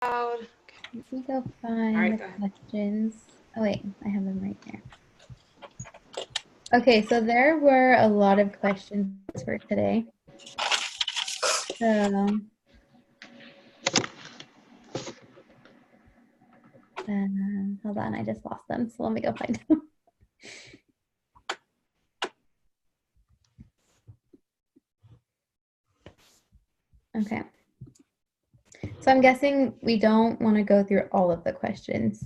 Loud. Let me go All find right, the go ahead. questions. Oh wait, I have them right there. Okay, so there were a lot of questions for today. So hold on, I just lost them. So let me go find them. Okay. So I'm guessing we don't want to go through all of the questions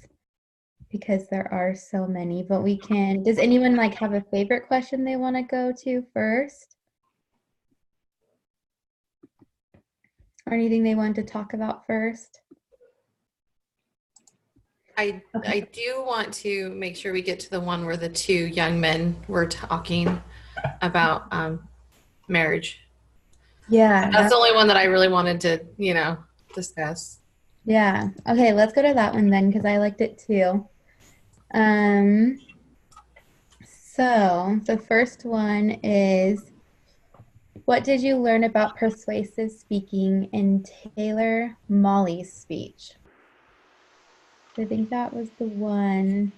because there are so many, but we can. Does anyone like have a favorite question they want to go to first? Or anything they want to talk about first? I do want to make sure we get to the one where the two young men were talking about marriage. Yeah, That's the only one that I really wanted to, discuss. yeah. Okay, let's go to that one then because I liked it too. So the first one is, what did you learn about persuasive speaking in Taylor Molly's speech? I think that was the one.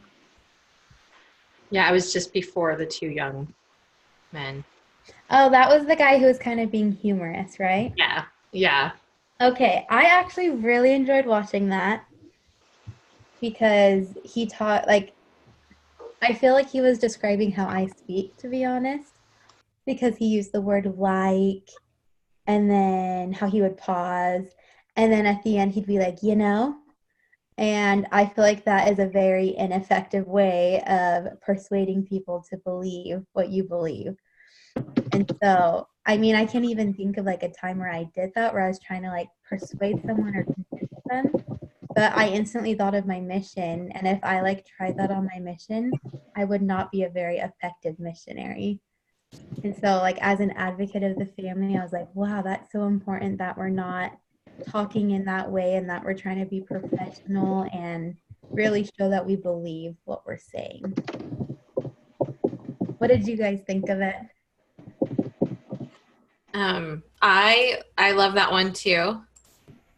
Yeah, it was just before the two young men. Oh, that was the guy who was kind of being humorous, right? Yeah, yeah. Okay, I actually really enjoyed watching that because he taught, like, I feel like he was describing how I speak, to be honest, because he used the word like, and then how he would pause, and then at the end he'd be like, and I feel like that is a very ineffective way of persuading people to believe what you believe. And so, I mean, I can't even think of like a time where I did that, where I was trying to like persuade someone or convince them. But I instantly thought of my mission. And if I like tried that on my mission, I would not be a very effective missionary. And so, like, as an advocate of the family, I was like, wow, that's so important that we're not talking in that way and that we're trying to be professional and really show that we believe what we're saying. What did you guys think of it? I love that one too.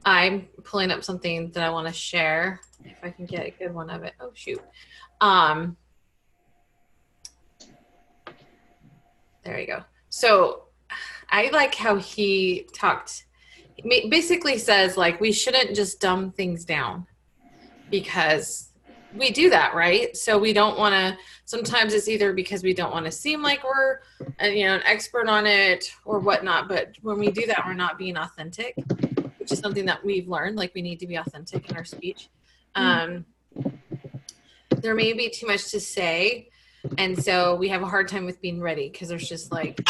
I'm pulling up something that I want to share if I can get a good one of it. Oh shoot. There you go. So I like how he talked. He basically says like we shouldn't just dumb things down because we do that, right? So we don't want to. Sometimes it's either because we don't want to seem like we're, an expert on it or whatnot. But when we do that, we're not being authentic, which is something that we've learned. Like we need to be authentic in our speech. There may be too much to say, and so we have a hard time with being ready because there's just like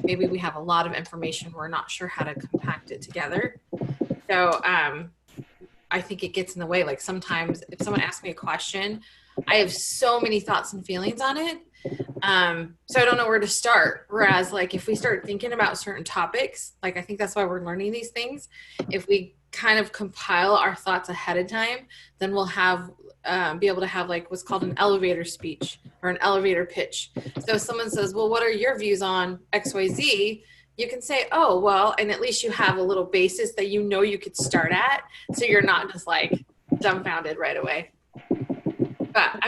maybe we have a lot of information, we're not sure how to compact it together. So I think it gets in the way. Like sometimes if someone asks me a question, I have so many thoughts and feelings on it, so I don't know where to start. Whereas like if we start thinking about certain topics, like I think that's why we're learning these things, if we kind of compile our thoughts ahead of time, then we'll have be able to have like what's called an elevator speech or an elevator pitch. So if someone says, well, what are your views on XYZ? You can say, oh, well, and at least you have a little basis that you could start at. So you're not just like dumbfounded right away. But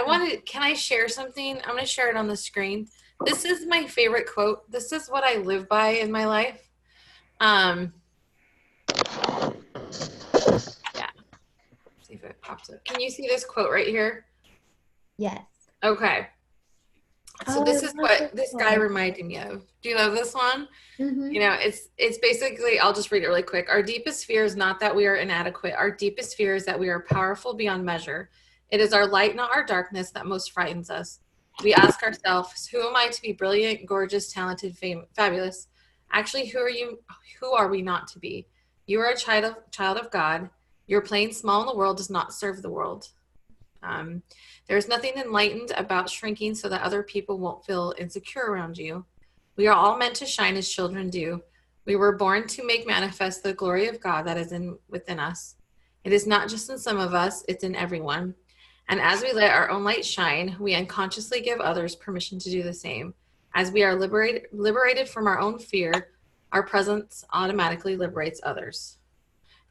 can I share something? I'm going to share it on the screen. This is my favorite quote. This is what I live by in my life. Yeah. See if it pops up. Can you see this quote right here? Yes. Okay. So Oh, this I is love what this this guy one. reminded me of. Do you love this one? Mm-hmm. It's basically, I'll just read it really quick. Our deepest fear is not that we are inadequate. Our deepest fear is that we are powerful beyond measure. It is our light, not our darkness, that most frightens us. We ask ourselves, who am I to be brilliant, gorgeous, talented, fabulous? Actually, who are you? Who are we not to be? You are a child of God. Your playing small in the world does not serve the world. There's nothing enlightened about shrinking so that other people won't feel insecure around you. We are all meant to shine as children do. We were born to make manifest the glory of God that is within us. It is not just in some of us, it's in everyone. And as we let our own light shine, we unconsciously give others permission to do the same. As we are liberated from our own fear, our presence automatically liberates others.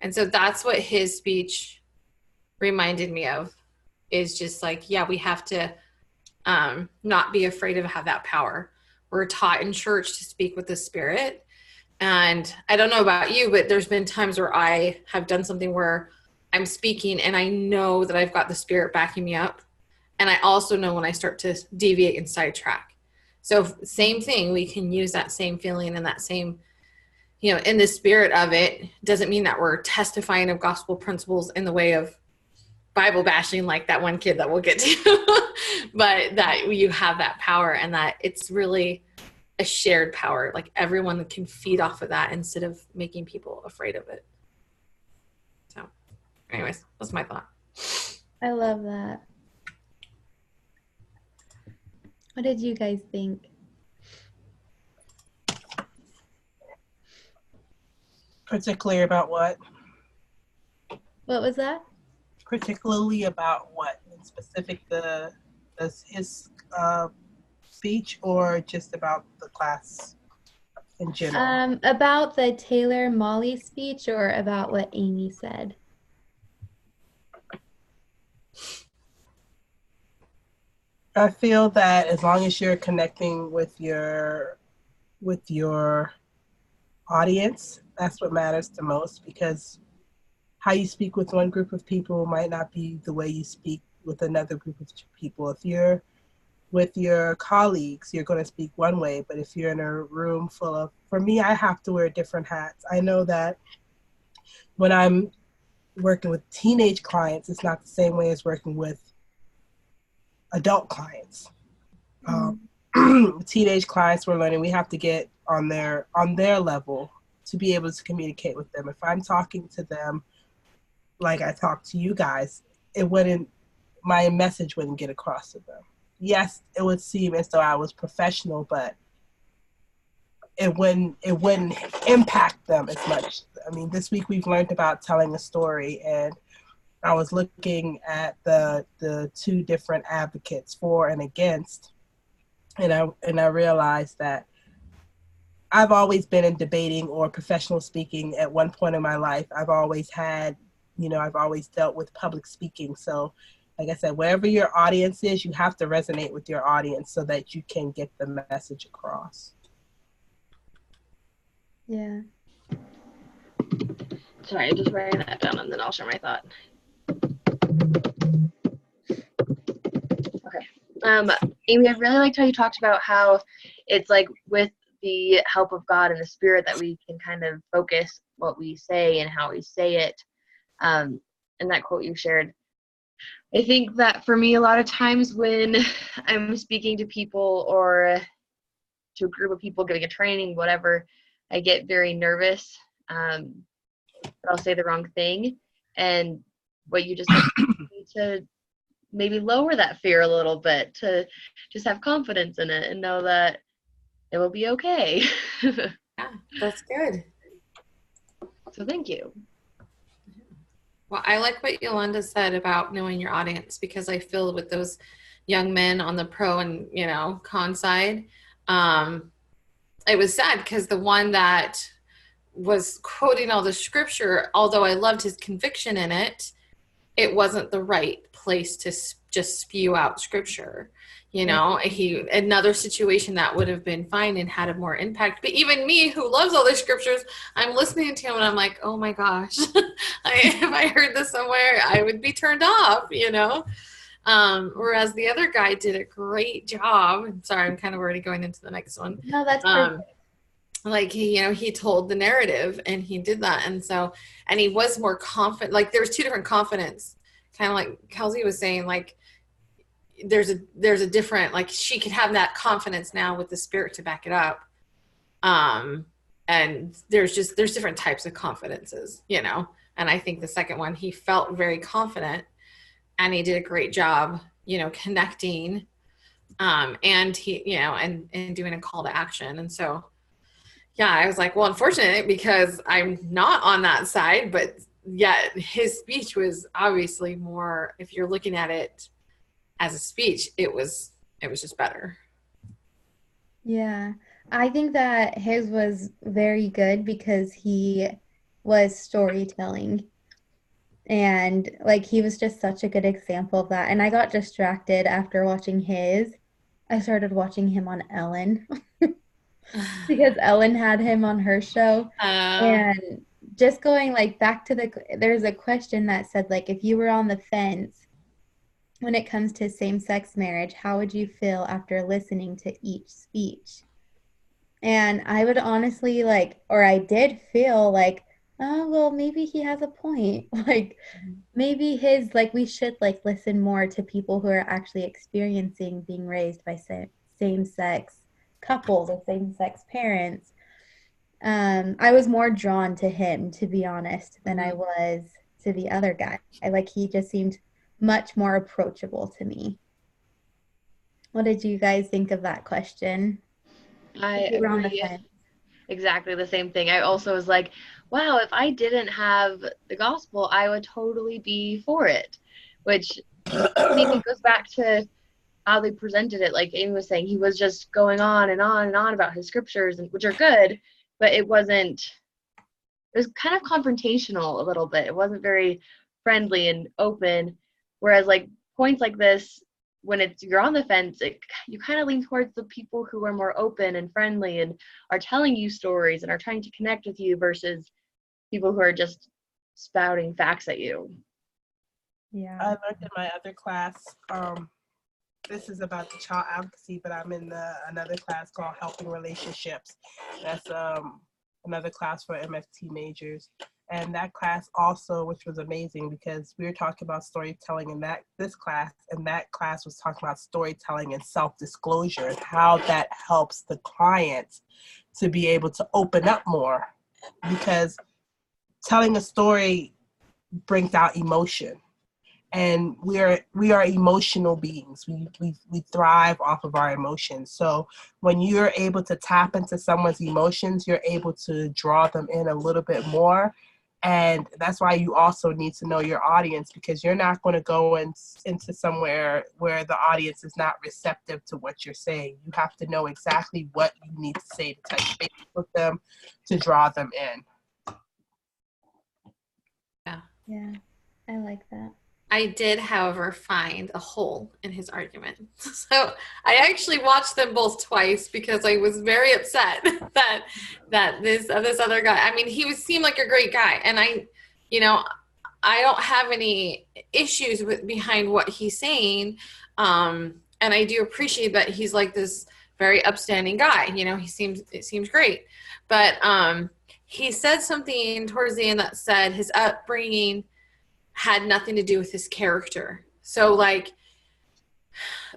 And so that's what his speech reminded me of, is just like, yeah, we have to not be afraid of have that power. We're taught in church to speak with the Spirit. And I don't know about you, but there's been times where I have done something where I'm speaking and I know that I've got the Spirit backing me up. And I also know when I start to deviate and sidetrack. So same thing, we can use that same feeling and that same, you know, in the spirit of it. Doesn't mean that we're testifying of gospel principles in the way of Bible bashing like that one kid that we'll get to, but that you have that power and that it's really a shared power. Like everyone can feed off of that instead of making people afraid of it. So anyways, that's my thought. I love that. What did you guys think? Particularly about what? What was that? Particularly about what? In specific, his speech, or just about the class in general? About the Taylor Molly speech, or about what Amy said? I feel that as long as you're connecting with your audience, that's what matters the most, because how you speak with one group of people might not be the way you speak with another group of people. If you're with your colleagues, you're going to speak one way, but if you're in a room full of, for me, I have to wear different hats. I know that when I'm working with teenage clients, it's not the same way as working with adult clients. Teenage clients, we're learning we have to get on their level to be able to communicate with them. If I'm talking to them like I talk to you guys, my message wouldn't get across to them. Yes, it would seem as though I was professional, but it wouldn't impact them as much. I mean, this week we've learned about telling a story, and I was looking at the two different advocates for and against, and I realized that I've always been in debating or professional speaking at one point in my life. I've always dealt with public speaking. So like I said, wherever your audience is, you have to resonate with your audience so that you can get the message across. Yeah. Sorry, I'm just writing that down and then I'll share my thought. Okay. Amy, I really liked how you talked about how it's like with the help of God and the Spirit that we can kind of focus what we say and how we say it. And that quote you shared. I think that for me, a lot of times when I'm speaking to people or to a group of people, giving a training, whatever, I get very nervous. But I'll say the wrong thing. And what you just need to maybe lower that fear a little bit, to just have confidence in it and know that it will be okay. Yeah, that's good. So thank you. Well, I like what Yolanda said about knowing your audience, because I feel with those young men on the pro and, con side, it was sad because the one that was quoting all the scripture, although I loved his conviction in it, it wasn't the right place to just spew out scripture. Another situation that would have been fine and had a more impact. But even me, who loves all the scriptures, I'm listening to him and I'm like, oh my gosh, if I heard this somewhere, I would be turned off, Whereas the other guy did a great job. I'm sorry, I'm kind of already going into the next one. No, that's perfect. Like he told the narrative and he did that. And he was more confident. Like there was two different confidence, kind of like Kelsey was saying, like, there's a different, like, she could have that confidence now with the Spirit to back it up. And there's different types of confidences, and I think the second one, he felt very confident and he did a great job, connecting, and he, and doing a call to action. And so, yeah, I was like, well, unfortunate because I'm not on that side, but yet his speech was obviously more, if you're looking at it as a speech, it was just better. Yeah, I think that his was very good because he was storytelling. And like he was just such a good example of that. And I got distracted after watching his. I started watching him on Ellen because Ellen had him on her show. And just going like back to there's a question that said like if you were on the fence when it comes to same-sex marriage, how would you feel after listening to each speech? And I would honestly like, or I did feel like, oh, well, maybe he has a point. Like, maybe like, we should like listen more to people who are actually experiencing being raised by same-sex couples or same-sex parents. I was more drawn to him, to be honest, than I was to the other guy. He just seemed much more approachable to me. What did you guys think of that question? I If you were on the agree. fence. Exactly the same thing. I also was like, wow, if I didn't have the gospel, I would totally be for it. Which I think it goes back to how they presented it. Like Amy was saying, he was just going on and on and on about his scriptures, which are good, but it was kind of confrontational a little bit. It wasn't very friendly and open. Whereas like points like this, when you're on the fence, you kind of lean towards the people who are more open and friendly and are telling you stories and are trying to connect with you versus people who are just spouting facts at you. Yeah. I learned in my other class, this is about the child advocacy, but I'm in another class called Helping Relationships. That's another class for MFT majors. And that class also, which was amazing because we were talking about storytelling in this class, and that class was talking about storytelling and self-disclosure and how that helps the clients to be able to open up more, because telling a story brings out emotion. And we are emotional beings. We thrive off of our emotions. So when you're able to tap into someone's emotions, you're able to draw them in a little bit more. And that's why you also need to know your audience, because you're not going to go into somewhere where the audience is not receptive to what you're saying. You have to know exactly what you need to say to touch base with them, to draw them in. Yeah, I like that. I did, however, find a hole in his argument. So I actually watched them both twice because I was very upset that this other guy. I mean, seemed like a great guy, and I don't have any issues behind what he's saying, and I do appreciate that he's like this very upstanding guy. It seems great, but he said something towards the end that said his upbringing had nothing to do with his character. So like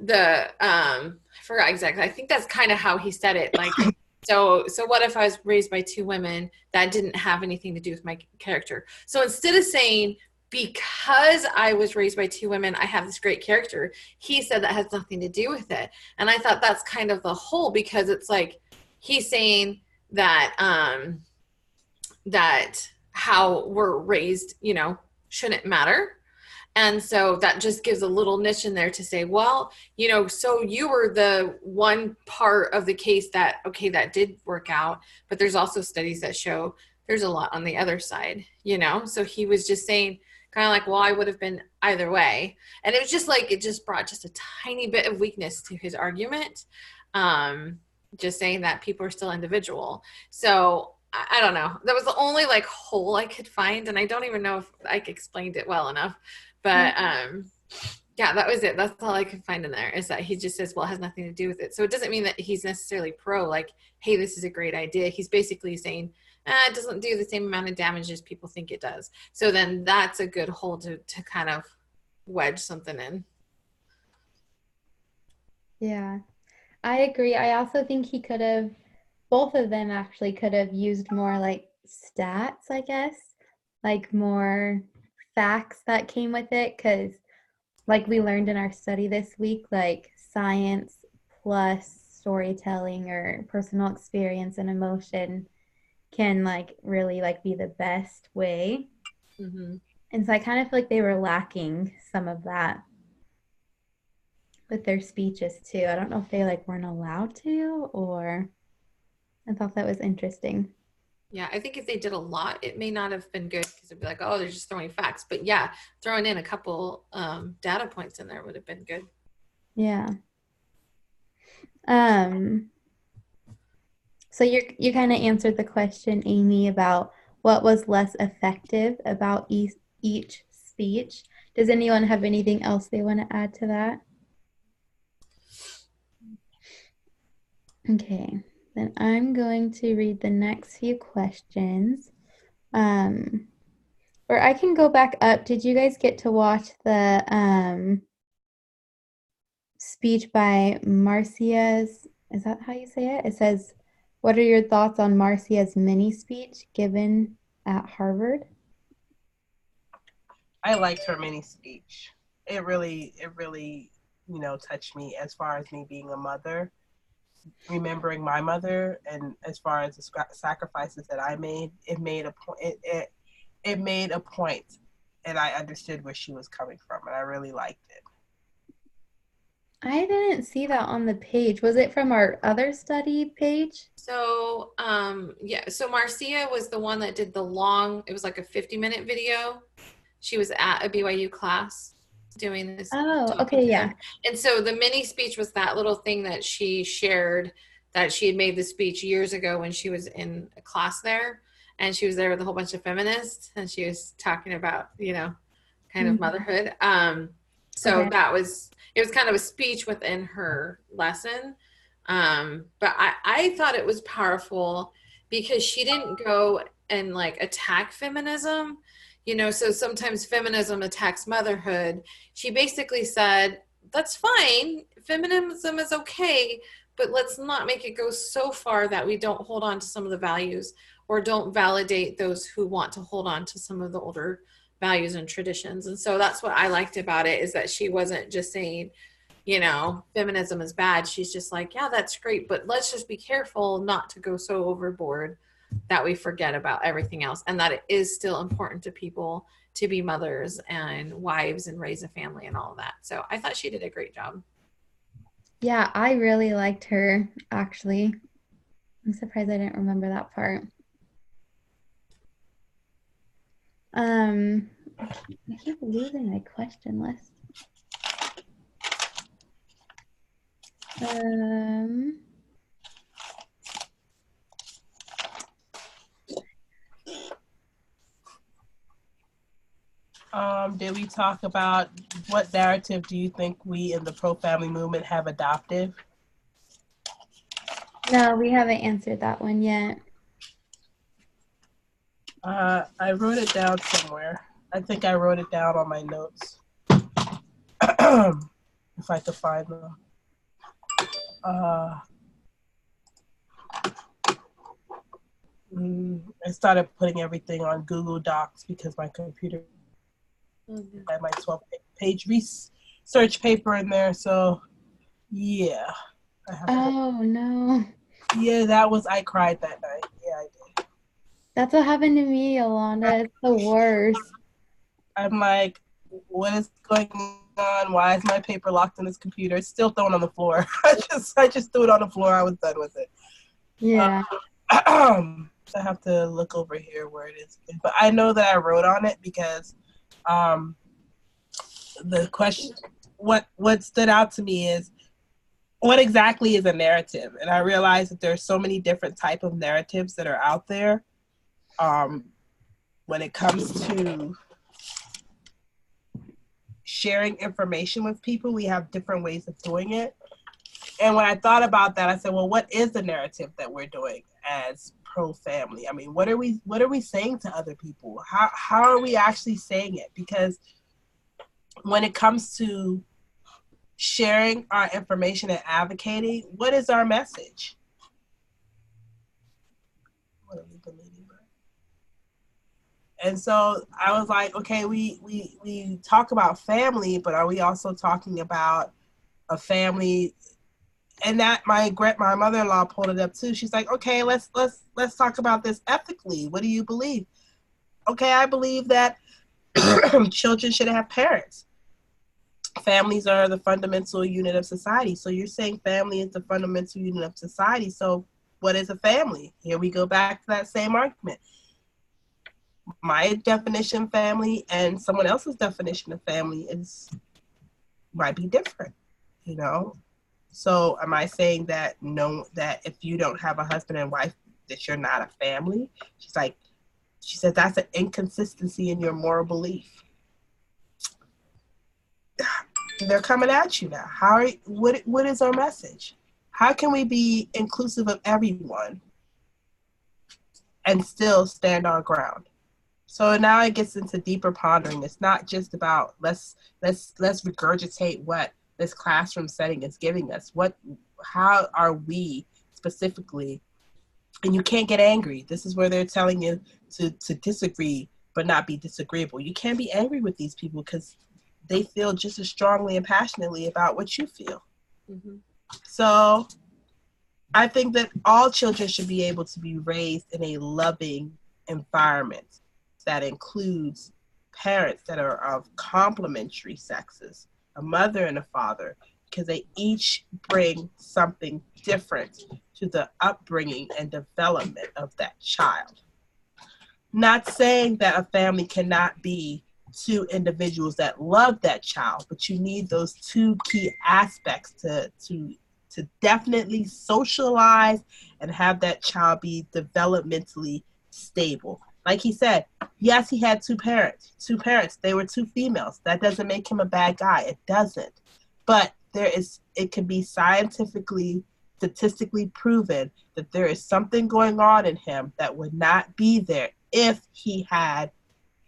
I forgot exactly. I think that's kind of how he said it. Like, so what if I was raised by two women that didn't have anything to do with my character? So instead of saying, because I was raised by two women, I have this great character, he said that has nothing to do with it. And I thought that's kind of the whole, because it's like he's saying that that how we're raised, shouldn't matter. And so that just gives a little niche in there to say, well, so you were the one part of the case that did work out, but there's also studies that show there's a lot on the other side, So he was just saying kind of like, well, I would have been either way. And it was just like, it just brought just a tiny bit of weakness to his argument. Just saying that people are still individual. So I don't know. That was the only like hole I could find, and I don't even know if I explained it well enough. But yeah, that was it. That's all I could find in there, is that he just says, well, it has nothing to do with it. So it doesn't mean that he's necessarily pro, like, hey, this is a great idea. He's basically saying, it doesn't do the same amount of damage as people think it does. So then that's a good hole to kind of wedge something in. Yeah, I agree. I also think both of them actually could have used more like stats, I guess, like more facts that came with it. Because, like we learned in our study this week, like science plus storytelling or personal experience and emotion can like really like be the best way. Mm-hmm. And so I kind of feel like they were lacking some of that with their speeches too. I don't know if they like weren't allowed to, or I thought that was interesting. Yeah, I think if they did a lot, it may not have been good because it'd be like, oh, they're just throwing facts. But yeah, throwing in a couple data points in there would have been good. Yeah. So you kind of answered the question, Amy, about what was less effective about each speech. Does anyone have anything else they want to add to that? Okay, then I'm going to read the next few questions. Or I can go back up. Did you guys get to watch the speech by Marcia's? Is that how you say it? It says, "What are your thoughts on Marcia's mini speech given at Harvard?" I liked her mini speech. It really, touched me as far as me being a mother, remembering my mother, and as far as the sacrifices that I made. It made a point. It made a point, and I understood where she was coming from, and I really liked it. I didn't see that on the page. Was it from our other study page? So, so Marcia was the one that did the long, it was like a 50-minute video. She was at a BYU class doing this. Oh, okay, yeah. And so the mini speech was that little thing that she shared, that she had made the speech years ago when she was in a class there. And she was there with a whole bunch of feminists, and she was talking about, kind of motherhood. So Okay. it was kind of a speech within her lesson. But I thought it was powerful because she didn't go and like attack feminism, so sometimes feminism attacks motherhood. She basically said, that's fine. Feminism is okay, but let's not make it go so far that we don't hold on to some of the values or don't validate those who want to hold on to some of the older values and traditions. And so that's what I liked about it, is that she wasn't just saying, feminism is bad. She's just like, yeah, that's great, but let's just be careful not to go so overboard that we forget about everything else, and that it is still important to people to be mothers and wives and raise a family and all of that. So I thought she did a great job. Yeah, I really liked her, actually. I'm surprised I didn't remember that part. I keep losing my question list. Did we talk about what narrative do you think we in the pro-family movement have adopted? No, we haven't answered that one yet. I wrote it down somewhere. I think I wrote it down on my notes. If I could find them. I started putting everything on Google Docs because my computer had my 12-page research paper in there. So, yeah. Oh, no. Yeah, I cried that night. Yeah, I did. That's what happened to me, Yolanda. It's the worst. I'm like, what is going on? Why is my paper locked in this computer? It's still thrown on the floor. I just threw it on the floor. I was done with it. Yeah. So I have to look over here where it is. But I know that I wrote on it because the question, what stood out to me is, what exactly is a narrative? And I realized that there's so many different type of narratives that are out there. When it comes to sharing information with people, we have different ways of doing it. And when I thought about that, I said, well, what is the narrative that we're doing as pro-family? I mean, what are we saying to other people? How are we actually saying it? Because when it comes to sharing our information and advocating, what is our message? What are we believing? And so I was like, okay, we talk about family, but are we also talking about a family? And that my mother-in-law pulled it up too. She's like, okay, let's talk about this ethically. What do you believe? Okay, I believe that children should have parents. Families are the fundamental unit of society. So you're saying family is the fundamental unit of society. So what is a family? Here we go back to that same argument. My definition of family and someone else's definition of family might be different, you know? So am I saying that that if you don't have a husband and wife, that you're not a family? She said that's an inconsistency in your moral belief. They're coming at you now. What is our message? How can we be inclusive of everyone and still stand our ground? So now it gets into deeper pondering. It's not just about let's regurgitate what this classroom setting is giving us. How are we specifically? And you can't get angry. This is where they're telling you to disagree but not be disagreeable. You can't be angry with these people because they feel just as strongly and passionately about what you feel. Mm-hmm. So I think that all children should be able to be raised in a loving environment that includes parents that are of complementary sexes, a mother and a father, because they each bring something different to the upbringing and development of that child. Not saying that a family cannot be two individuals that love that child, but you need those two key aspects to definitely socialize and have that child be developmentally stable. Like he said, yes, he had two parents. They were two females. That doesn't make him a bad guy. It doesn't. But it can be scientifically, statistically proven that there is something going on in him that would not be there if he had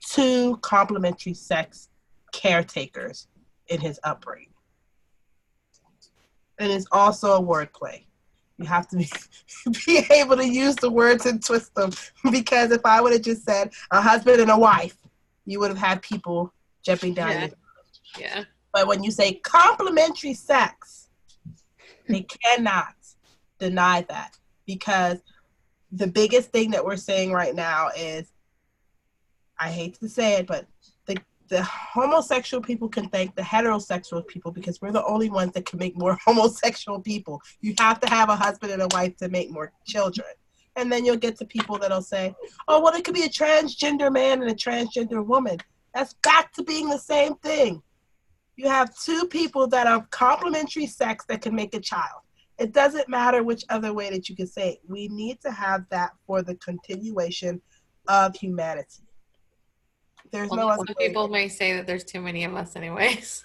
two complementary sex caretakers in his upbringing. And it's also a wordplay. You have to be able to use the words and twist them, because if I would have just said a husband and a wife, you would have had people jumping down. Yeah. But when you say complementary sex, they cannot deny that, because the biggest thing that we're saying right now is, I hate to say it, but the homosexual people can thank the heterosexual people, because we're the only ones that can make more homosexual people. You have to have a husband and a wife to make more children. And then you'll get to people that'll say, oh, well, it could be a transgender man and a transgender woman. That's back to being the same thing. You have two people that are complementary sex that can make a child. It doesn't matter which other way that you can say it. We need to have that for the continuation of humanity. There's no other way. People may say that there's too many of us anyways.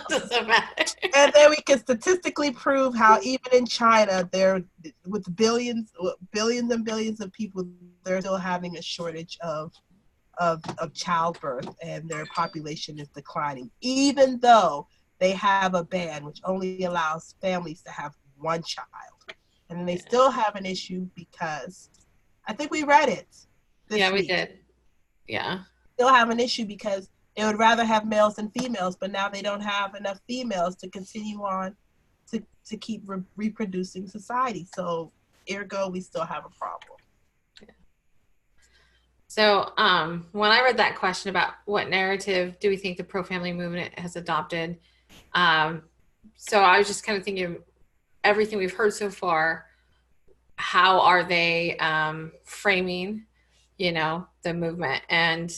Doesn't matter. And then we can statistically prove how even in China, they're with billions and billions of people, they're still having a shortage of childbirth, and their population is declining, even though they have a ban which only allows families to have one child. And then they still have an issue because I think we read it this week. We did. Yeah. Still have an issue because they would rather have males than females, but now they don't have enough females to continue on to keep reproducing society. So ergo, we still have a problem. Yeah. So when I read that question about what narrative do we think the pro-family movement has adopted, so I was just kind of thinking of everything we've heard so far. How are they framing, the movement? And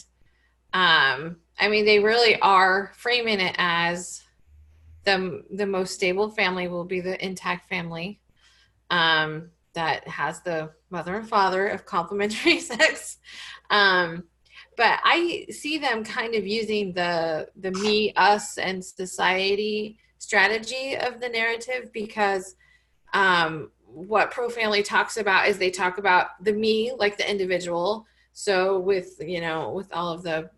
I mean, they really are framing it as the most stable family will be the intact family that has the mother and father of complementary sex. But I see them kind of using the me, us, and society strategy of the narrative, because what pro-family talks about is they talk about the me, like the individual. So with all of the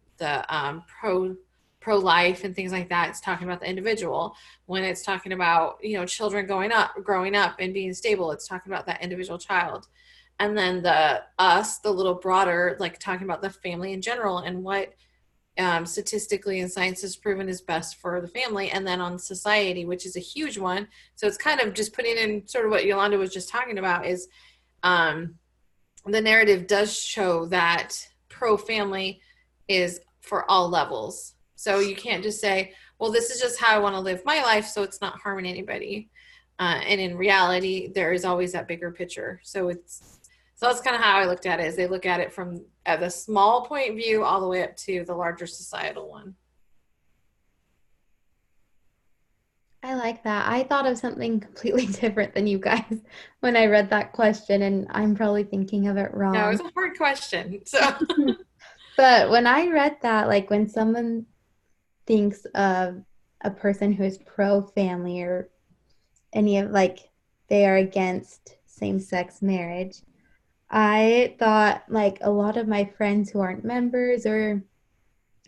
pro-life and things like that, it's talking about the individual. When it's talking about children growing up and being stable, it's talking about that individual child. And then the us, the little broader, like talking about the family in general and what statistically and science has proven is best for the family. And then on society, which is a huge one. So it's kind of just putting in sort of what Yolanda was just talking about is the narrative does show that pro-family is for all levels. So you can't just say, well, this is just how I want to live my life, so it's not harming anybody. And in reality, there is always that bigger picture. So that's kind of how I looked at it, is they look at it from at the small point view all the way up to the larger societal one. I like that. I thought of something completely different than you guys when I read that question, and I'm probably thinking of it No, it wrong. was a hard question. So But when I read that, like when someone thinks of a person who is pro-family or any of like they are against same-sex marriage, I thought like a lot of my friends who aren't members or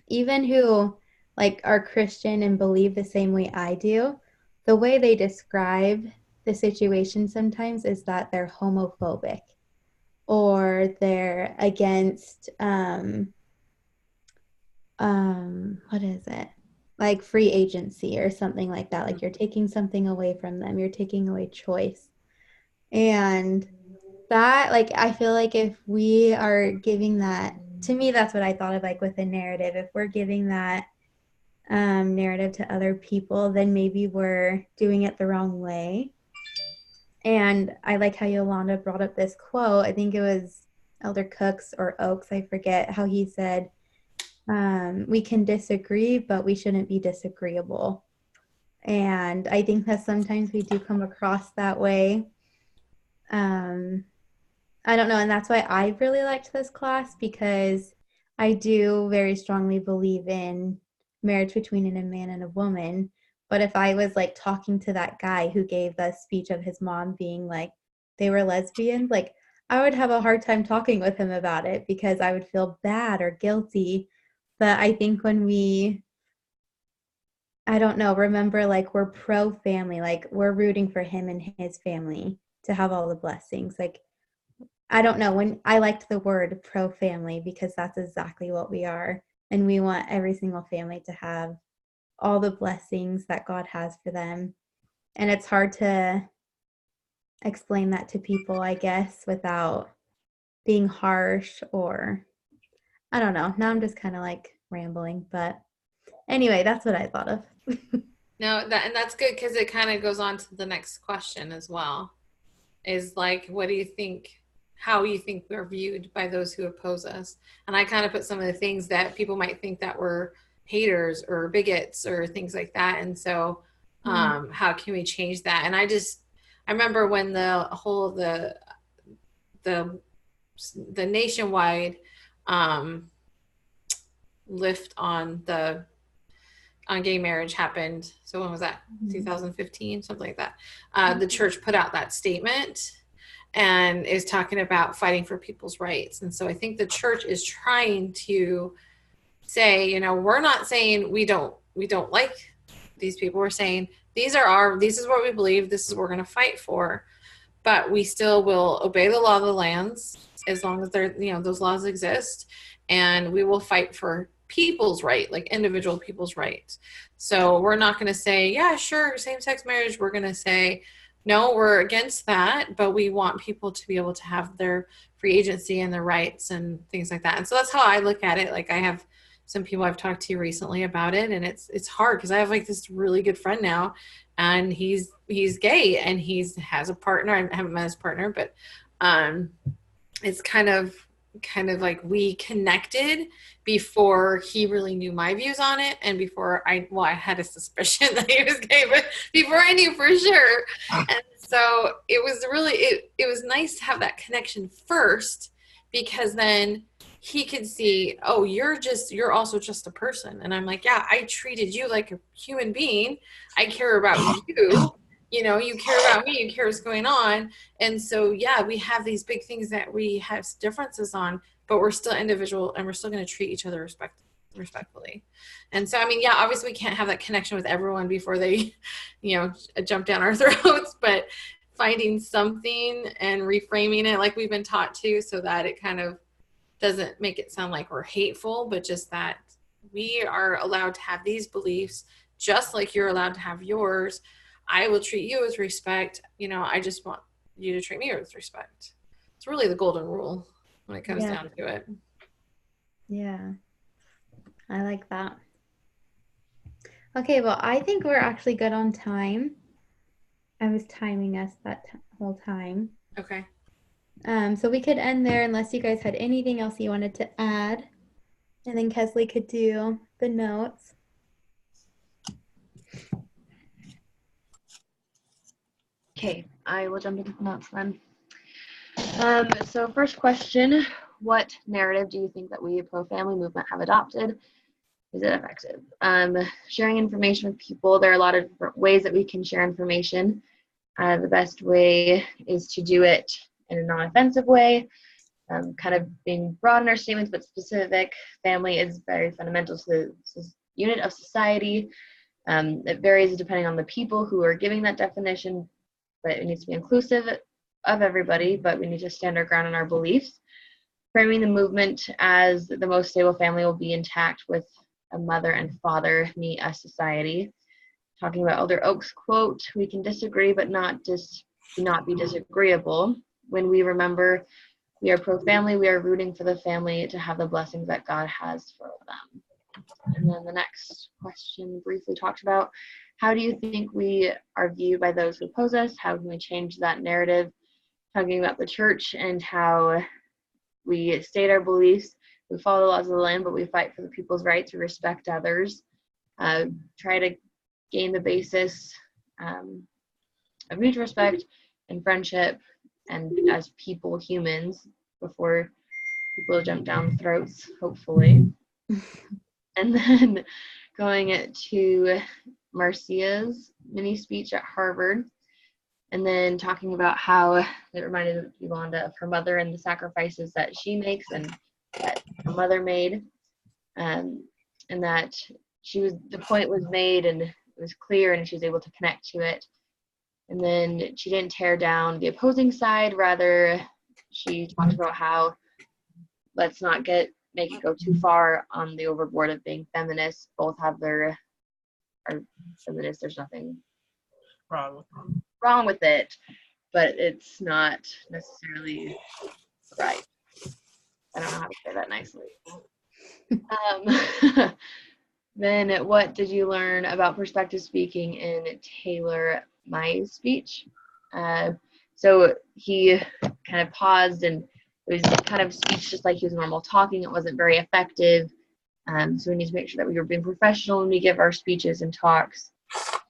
even who like are Christian and believe the same way I do, the way they describe the situation sometimes is that they're homophobic or they're against what is it? Like free agency or something like that. Like you're taking something away from them, you're taking away choice. And that, like, I feel like if we are giving that, to me, that's what I thought of like with a narrative. If we're giving that narrative to other people, then maybe we're doing it the wrong way. And I like how Yolanda brought up this quote. I think it was Elder Cooks or Oaks, I forget how he said, we can disagree, but we shouldn't be disagreeable. And I think that sometimes we do come across that way. I don't know. And that's why I really liked this class, because I do very strongly believe in marriage between a man and a woman. But if I was like talking to that guy who gave the speech of his mom being like they were lesbians, like I would have a hard time talking with him about it because I would feel bad or guilty. But I think when we, I don't know, remember like we're pro family, like we're rooting for him and his family to have all the blessings. Like, I don't know, when I liked the word pro family because that's exactly what we are. And we want every single family to have all the blessings that God has for them. And it's hard to explain that to people, I guess, without being harsh or I don't know. Now I'm just kind of like rambling, but anyway, that's what I thought of. no, and that's good because it kind of goes on to the next question as well. Is like, what do you think? How you think we're viewed by those who oppose us? And I kind of put some of the things that people might think that we're haters or bigots or things like that. And so, how can we change that? And I remember when the whole the nationwide lift on gay marriage happened. So when was that? 2015, something like that. The church put out that statement and is talking about fighting for people's rights. And so I think the church is trying to say, we're not saying we don't like these people. We're saying this is what we believe. This is what we're going to fight for. But we still will obey the law of the lands as long as those laws exist. And we will fight for people's right, like individual people's rights. So we're not going to say, yeah, sure, same-sex marriage. We're going to say, no, we're against that, but we want people to be able to have their free agency and their rights and things like that. And so that's how I look at it. Like I have some people I've talked to recently about it, and it's hard because I have like this really good friend now, and he's gay and has a partner. I haven't met his partner, but it's kind of like we connected before he really knew my views on it, and before I had a suspicion that he was gay, but before I knew for sure. And so it was really it was nice to have that connection first, because then he could see, oh, you're also just a person. And I'm like, yeah, I treated you like a human being. I care about you. You care about me, you care what's going on. And so, yeah, we have these big things that we have differences on, but we're still individual and we're still going to treat each other respectfully. And so, I mean, yeah, obviously we can't have that connection with everyone before they, jump down our throats, but finding something and reframing it like we've been taught to, so that it kind of doesn't make it sound like we're hateful, but just that we are allowed to have these beliefs just like you're allowed to have yours. I will treat you with respect. I just want you to treat me with respect. It's really the golden rule when it comes down to it. Yeah, I like that. Okay, well, I think we're actually good on time. I was timing us that whole time. Okay. So we could end there unless you guys had anything else you wanted to add. And then Kesley could do the notes. Okay, I will jump into the notes then. So first question, what narrative do you think that we pro-family movement have adopted? Is it effective? Sharing information with people, there are a lot of different ways that we can share information. The best way is to do it in a non-offensive way, kind of being broad in our statements, but specific. Family is very fundamental to the unit of society. It varies depending on the people who are giving that definition, but it needs to be inclusive of everybody, but we need to stand our ground in our beliefs. Framing the movement as the most stable family will be intact with a mother and father meet a society. Talking about Elder Oak's quote, we can disagree but not be disagreeable. When we remember we are pro-family, we are rooting for the family to have the blessings that God has for them. And then the next question briefly talked about, how do you think we are viewed by those who oppose us? How can we change that narrative? Talking about the church and how we state our beliefs, we follow the laws of the land, but we fight for the people's rights, we respect others, try to gain the basis of mutual respect and friendship, and as people, humans, before people jump down throats, hopefully. And then going to Marcia's mini speech at Harvard, and then talking about how it reminded Yolanda of her mother and the sacrifices that she makes and that her mother made, and that the point was made and it was clear and she was able to connect to it. And then she didn't tear down the opposing side, rather she talked about how let's not make it go too far on the overboard of being feminists. Both are feminists. There's nothing wrong with it, but it's not necessarily right. I don't know how to say that nicely. Then what did you learn about perspective speaking in Taylor May's speech? So he kind of paused, and it was kind of speech just like he was normal talking. It wasn't very effective. So we need to make sure that we were being professional when we give our speeches and talks.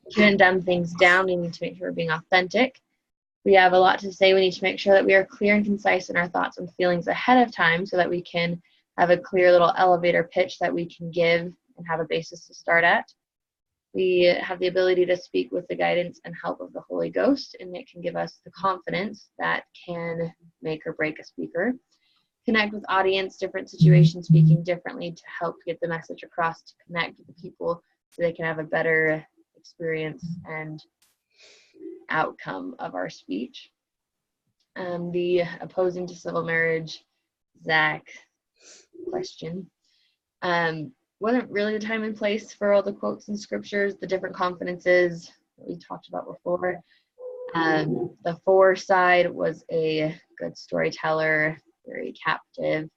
We shouldn't dumb things down. We need to make sure we're being authentic. We have a lot to say. We need to make sure that we are clear and concise in our thoughts and feelings ahead of time so that we can have a clear little elevator pitch that we can give and have a basis to start at. We have the ability to speak with the guidance and help of the Holy Ghost, and it can give us the confidence that can make or break a speaker. Connect with audience, different situations, speaking differently to help get the message across, to connect with the people so they can have a better experience and outcome of our speech. The opposing to civil marriage, Zach question. Wasn't really the time and place for all the quotes and scriptures, the different confidences that we talked about before. The for side was a good storyteller, very captive.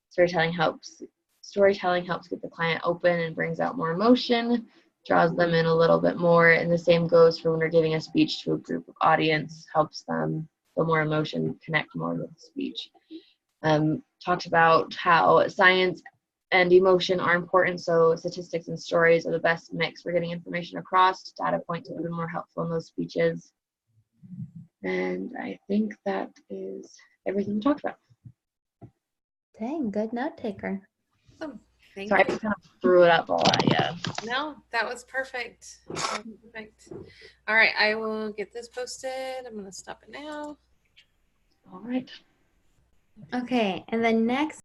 Storytelling helps get the client open and brings out more emotion, draws them in a little bit more. And the same goes for when we're giving a speech to a group of audience, helps them feel more emotion, connect more with the speech. Talked about how science and emotion are important, so statistics and stories are the best mix for getting information across. Data points have been more helpful in those speeches. And I think that is everything we talked about. Dang, good note taker. Oh, thank Sorry, you. I kind of threw it up all at you. No, that was perfect. Perfect. All right, I will get this posted. I'm going to stop it now. All right. Okay, and then next